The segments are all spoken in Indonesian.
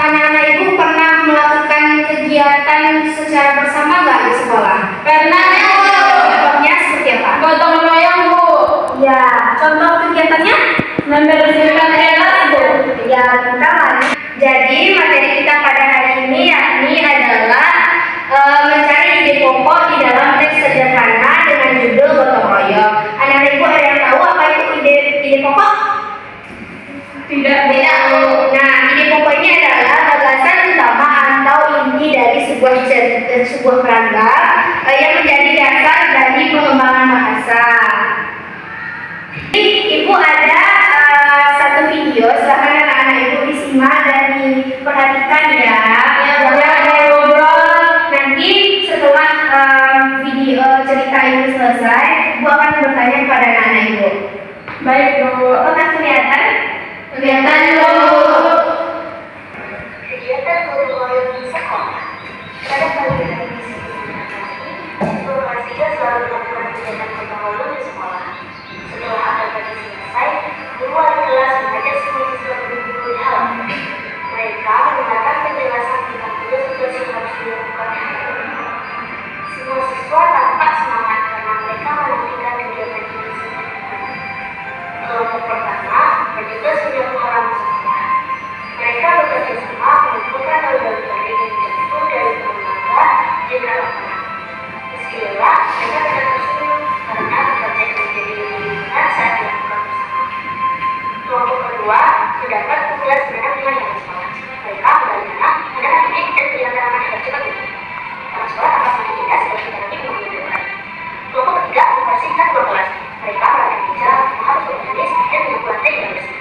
Anak-anak ibu pernah melakukan kegiatan secara bersama nggak di sekolah? Pernah, Bu. Contohnya seperti apa? Gotong royong, Bu. Ya, contoh kegiatannya? Membersihkan kelas, Bu. Ya, benar. Jadi materi kita pada hari ini yakni adalah mencari ide pokok di dalam teks sederhana dengan judul gotong royong. Anak-anak ibu ada yang tahu apa itu ide pokok? Tidak. Nah, ide pokok ini adalah gagasan utama atau inti dari sebuah program yang menjadi dasar dari pengembangan bahasa. Ibu ada satu video, silakan anak-anak ibu disimak dan diperhatikan ya. Nanti setelah video cerita ini selesai, ibu akan bertanya kepada anak-anak ibu. Baik, Bu. Apakah kelihatan? Kelihatan, Bu. Kegiatan gotong royong di sekolah. Pada pagi hari ini, kelas 3 selalu melakukan kegiatan gotong royong di sekolah. Setelah apel pagi selesai, guru wali kelas mengajak semua siswa berdiri di halaman. Mereka mendengarkan penjelasan tentang tugas-tugas yang harus dilakukan hari ini. Semua siswa tampak semangat karena mereka menantikan kegiatan ini sejak pagi. Kelompok pertama bertugas menyapu halaman sekolah. Mereka bekerja sama mengumpulkan daun-daun yang jatuh dari pohon mangga di lapangan. Meski lelah, mereka tetap tersenyum karena pekerjaan menjadi lebih ringan saat dilakukan bersama. Kelompok kedua mendapat tugas berenang di halaman sekolah. Mereka berenang naik dan berjalan dengan cepat. Orang sekolah tampak semakin indah seperti nanti menunjukkan. Kelompok ketiga membersihkan ruang kelas. Mereka melakukan meja, harus bertulis dan menyapu lantai yang bersih.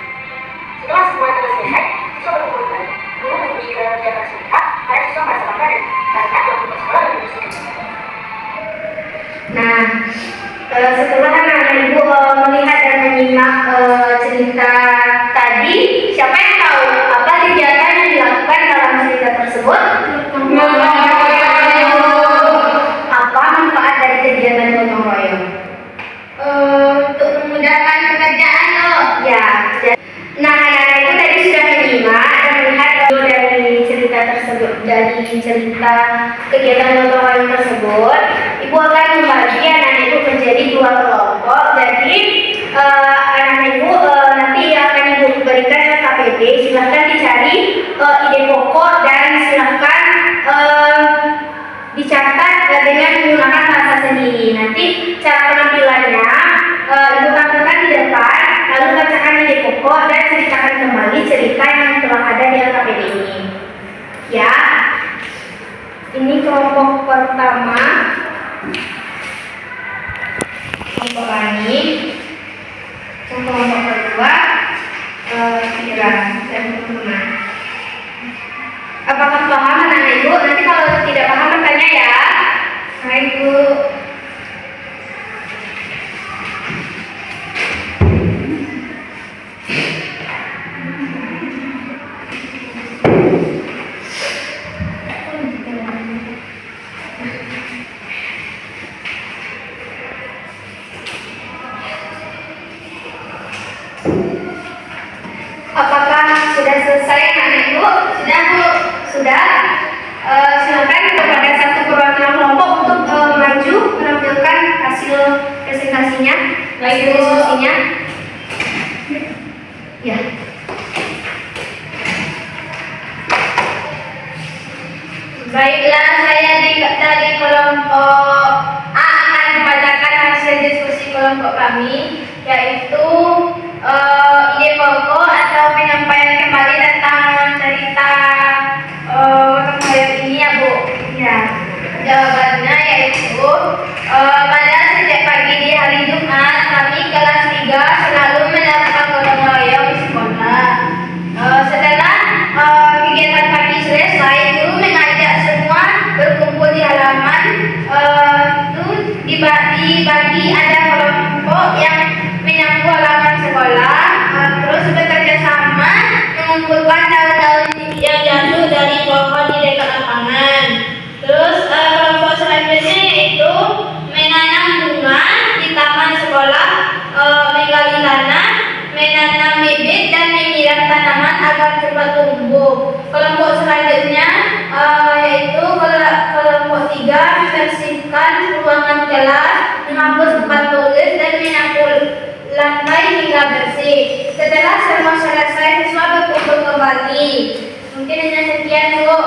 Setelah semua tugas selesai, siswa berkumpul kembali. Guru memuji kerja keras mereka karena siswa merasa bangga dan karena kelompok sekolah lebih bersih. Nah, setelah anak-anak ibu melihat dan menyimak cerita tadi, siapa yang tahu apa kegiatan yang dilakukan dalam cerita tersebut? Apa manfaat dari kegiatan gotong royong? Untuk memudahkan pekerjaan, loh. Ya, nah anak-anak ibu tadi sudah menyimak dan melihat dari cerita tersebut, dari cerita kegiatan gotong royong tersebut, ibu akan membagi anak-anak ibu menjadi dua kelompok. Jadi anak-anak ibu nanti akan ibu berikan KPD, silahkan dicari ide pokok dan silahkan dicatat dengan menggunakan bahasa sendiri. Nanti cara penampilannya ibu tampilkan di depan, lalu bacakan ide pokok dan ceritakan kembali cerita yang telah ada di LKPD ini. Ya, ini kelompok pertama, kelompok Rani, kelompok kedua, Fira dan teman-teman. Apakah paham anak-anak ibu? Nanti kalau tidak paham bertanya ya. Baik, Bu. Apakah sudah selesai anak-anak ibu? Sudah, Bu. Sudah. Silakan kepada satu perwakilan kelompok untuk kami, yaitu ide pokok atau penyampaian kembali tentang cerita gotong royong ini ya Bu. Ya, jawabannya yaitu pada sejak pagi di hari Jumat kami kelas 3 selalu melakukan gotong royong di sekolah. Setelah kegiatan pagi selesai, guru mengajak semua berkumpul di halaman. Dibagi ada kelompok yang menyapu halaman sekolah, terus bekerja sama mengumpulkan daun-daun yang jatuh dari pohon di dekat lapangan. Terus kelompok selanjutnya yaitu menanam bunga di taman sekolah, menggali tanah, menanam bibit dan menyiram tanaman agar cepat tumbuh. Kelompok selanjutnya yaitu kelompok 3 membersihkan ruangan kelas, menghapus tempat tulis dan menyapu lantai hingga bersih. Setelah semua selesai, siswa berkumpul kembali. Mungkin hanya sekian Bu.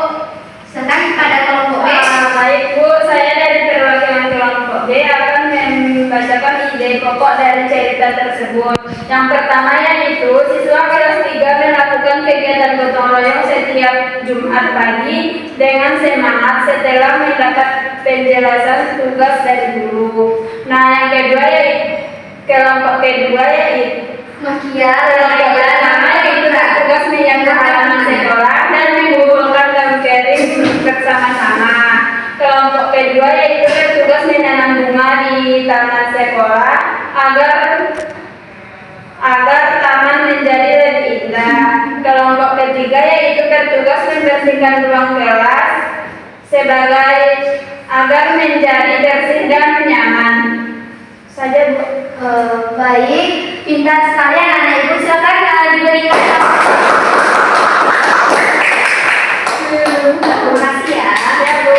Sekarang pada kelompok B. Baik Bu, saya dari perwakilan kelompok B akan membacakan ide pokok dari cerita tersebut. Yang pertama yaitu siswa kelas 3 melakukan kegiatan gotong royong setiap Jumat pagi dengan semangat setelah mendapat penjelasan tugas dari guru. Nah, yang kedua yaitu kelompok kedua yaitu kelompok pertama yaitu tugas menyapu halaman sekolah dan mengumpulkan daun kering bersama-sama. Kelompok kedua yaitu bertugas menanam bunga di taman sekolah agar taman menjadi lebih indah. Kelompok ketiga yaitu bertugas membersihkan ruang kelas agar menjadi bersih dan nyaman. Saja Bu. Baik, pintar sekali anak ibu, silakan diberikan. Terima kasih ya. Ya Bu.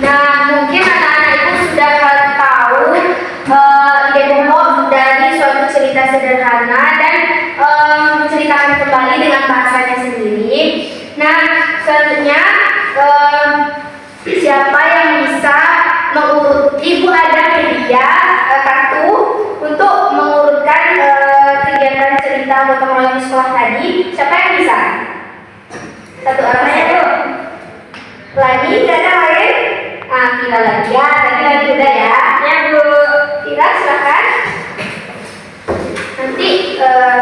Nah, mungkin anak-anak ibu sudah tahu ide pokok dari suatu cerita sederhana dan menceritakan kembali dengan bahasanya sendiri. Nah, selanjutnya siapa yang bisa mengurut? Ibu ada media kartu untuk mengurutkan kegiatan cerita gotong royong di sekolah tadi. Siapa yang bisa? Satu orang saja. Lagi tidak ada lain? Nah, Vira lagi ya, lagi udah ya. Ya Bu. Vira silakan. Nanti sudah.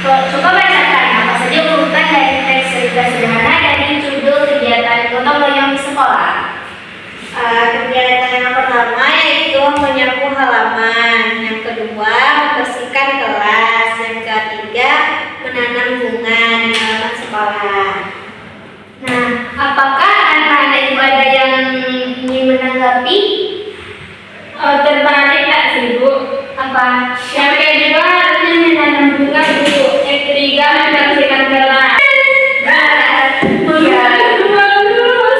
Nah, coba bacakan apa saja urutan dari teks cerita sederhana dari judul kegiatan gotong royong di sekolah. Kegiatan yang pertama yaitu menyapu halaman, yang kedua membersihkan kelas, yang ketiga menanam bunga di halaman sekolah. Nah, apakah anak-anak ibu ada yang ingin menanggapi? Terbalik tak sih Bu? Apa? Yang kedua harusnya menanam bunga Bu. Yang ketiga membersihkan kelas.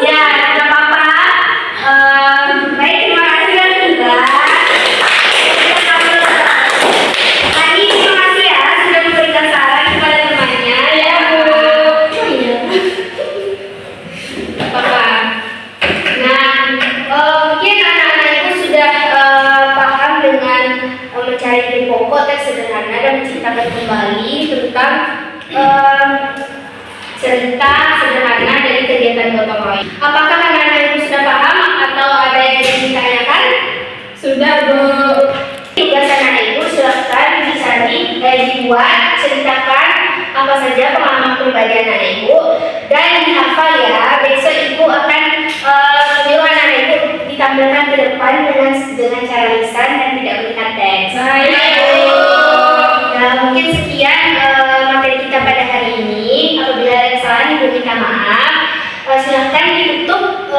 Ya, tidak apa-apa. Baik, terima kasih ya Tunda. Lagi terima kasih ya sudah memberikan saran kepada temannya. Ya Bu. Apa? Nah, mungkin anak-anak ibu sudah paham dengan mencari ide pokok teks sederhana dan menceritakan kembali tentang cerita sederhana dari kegiatan gotong royong. Apakah anak-anak ibu sudah paham atau ada yang ingin ditanyakan? Sudah Bu. Tugas anak ibu silakan bisa dibuat, ceritakan apa saja pengalaman pribadi anak ibu dan dihafal ya. Besok ibu akan menyuruh anak ibu ditampilkan ke depan dengan cara lisan dan tidak melihat teks. Baik. Nah, mungkin sekian materi kita pada hari ini. Apabila ada kesalahan ibu minta maaf. Silahkan ditutup